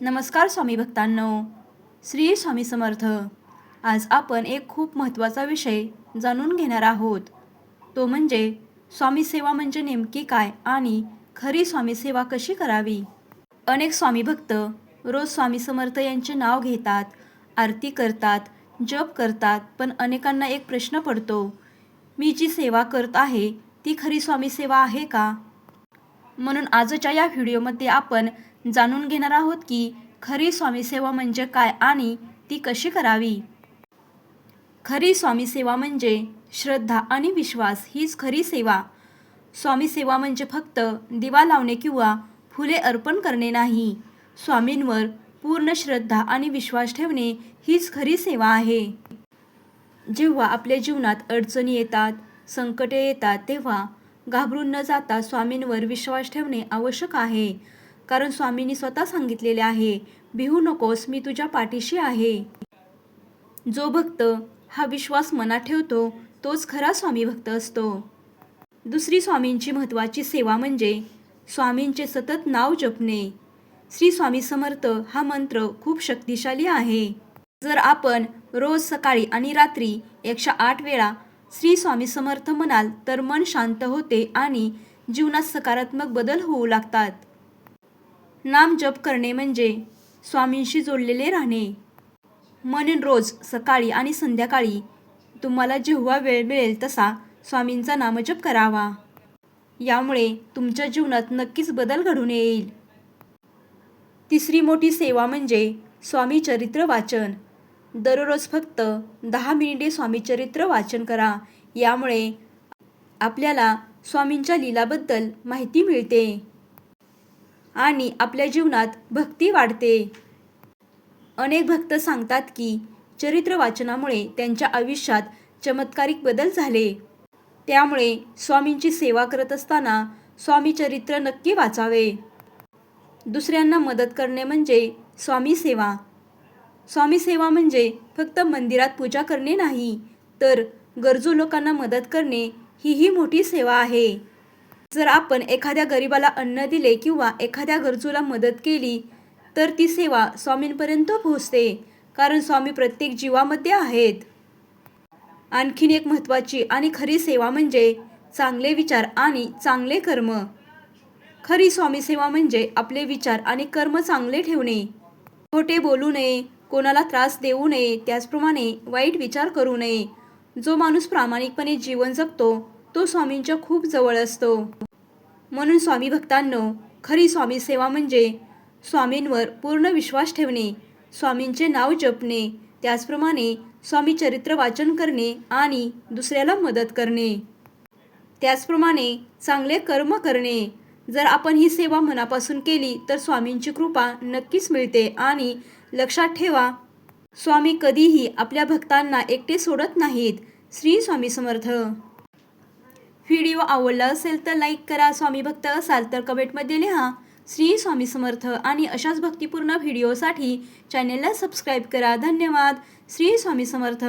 नमस्कार स्वामी भक्तांनो, श्री स्वामी समर्थ। आज आपण एक खूप महत्त्वाचा विषय जाणून घेणार आहोत, तो म्हणजे स्वामी सेवा म्हणजे नेमकी काय आणि खरी स्वामी सेवा कशी करावी। अनेक स्वामी भक्त रोज स्वामी समर्थ यांचे नाव घेतात, आरती करतात, जप करतात, पण अनेकांना एक प्रश्न पडतो, मी जी सेवा करत आहे ती खरी स्वामी सेवा आहे का? म्हणून आजच्या या व्हिडिओमध्ये आपण जाणून घेणार आहोत की खरी स्वामी सेवा म्हणजे काय आणि ती कशी करावी। खरी स्वामी सेवा म्हणजे श्रद्धा आणि विश्वास हीच खरी सेवा। स्वामी सेवा म्हणजे फक्त दिवा लावणे किंवा फुले अर्पण करणे नाही। स्वामींवर पूर्ण श्रद्धा आणि विश्वास ठेवणे हीच खरी सेवा आहे। जेव्हा आपल्या जीवनात अडचणी येतात, संकटे येतात, तेव्हा घाबरून न जाता स्वामींवर विश्वास ठेवणे आवश्यक आहे। कारण स्वामींनी स्वतः सांगितलेले आहे, भिवू नकोस, मी तुझ्या पाठीशी आहे। जो भक्त हा विश्वास मनात ठेवतो तोच खरा स्वामी भक्त असतो। दुसरी स्वामींची महत्त्वाची सेवा म्हणजे स्वामींचे सतत नाव जपणे। श्री स्वामी समर्थ हा मंत्र खूप शक्तिशाली आहे। जर आपण रोज सकाळी आणि रात्री 108 वेळा श्री स्वामी समर्थ म्हणाल तर मन शांत होते आणि जीवनात सकारात्मक बदल होऊ लागतात। नाम जप करणे म्हणजे स्वामींशी जोडलेले राहणे। म्हणून रोज सकाळी आणि संध्याकाळी तुम्हाला जेव्हा वेळ मिळेल तसा स्वामींचा नामजप करावा। यामुळे तुमच्या जीवनात नक्कीच बदल घडून येईल। तिसरी मोठी सेवा म्हणजे स्वामी चरित्र वाचन। दररोज फक्त 10 मिनिटे स्वामी चरित्र वाचन करा। यामुळे आपल्याला स्वामींच्या लीलाबद्दल माहिती मिळते आणि आपल्या जीवनात भक्ती वाढते। अनेक भक्त सांगतात की चरित्र वाचनामुळे त्यांच्या आयुष्यात चमत्कारिक बदल झाले। त्यामुळे स्वामींची सेवा करत असताना स्वामी चरित्र नक्की वाचावे। दुसऱ्यांना मदत करणे म्हणजे स्वामी सेवा। स्वामी सेवा म्हणजे फक्त मंदिरात पूजा करणे नाही, तर गरजू लोकांना मदत करणे ही मोठी सेवा आहे। जर आपण एखाद्या गरीबाला अन्न दिले किंवा एखाद्या गरजूला मदत केली तर ती सेवा स्वामींपर्यंत पोहोचते, कारण स्वामी प्रत्येक जीवामध्ये आहेत। आणखीन एक महत्त्वाची आणि खरी सेवा म्हणजे चांगले विचार आणि चांगले कर्म। खरी स्वामी सेवा म्हणजे आपले विचार आणि कर्म चांगले ठेवणे। खोटे बोलू नये, कोणाला त्रास देऊ नये, त्याचप्रमाणे वाईट विचार करू नये। जो माणूस प्रामाणिकपणे जीवन जगतो तो स्वामींच्या खूप जवळ असतो। म्हणून स्वामी भक्तांनो, खरी स्वामी सेवा म्हणजे स्वामींवर पूर्ण विश्वास ठेवणे, स्वामींचे नाव जपणे, त्याचप्रमाणे स्वामी चरित्र वाचन करणे आणि दुसऱ्याला मदत करणे, त्याचप्रमाणे चांगले कर्म करणे। जर आपण ही सेवा मनापासून केली तर स्वामींची कृपा नक्कीच मिळते। आणि लक्षात ठेवा, स्वामी कधीही आपल्या भक्तांना एकटे सोडत नाहीत। श्री स्वामी समर्थ। व्हिडिओ आवडला असेल तर लाईक करा, स्वामी भक्त असाल तर कमेंटमध्ये लिहा श्री स्वामी समर्थ आणि अशाच भक्तिपूर्ण व्हिडिओसाठी चॅनेलला सबस्क्राईब करा। धन्यवाद। श्री स्वामी समर्थ।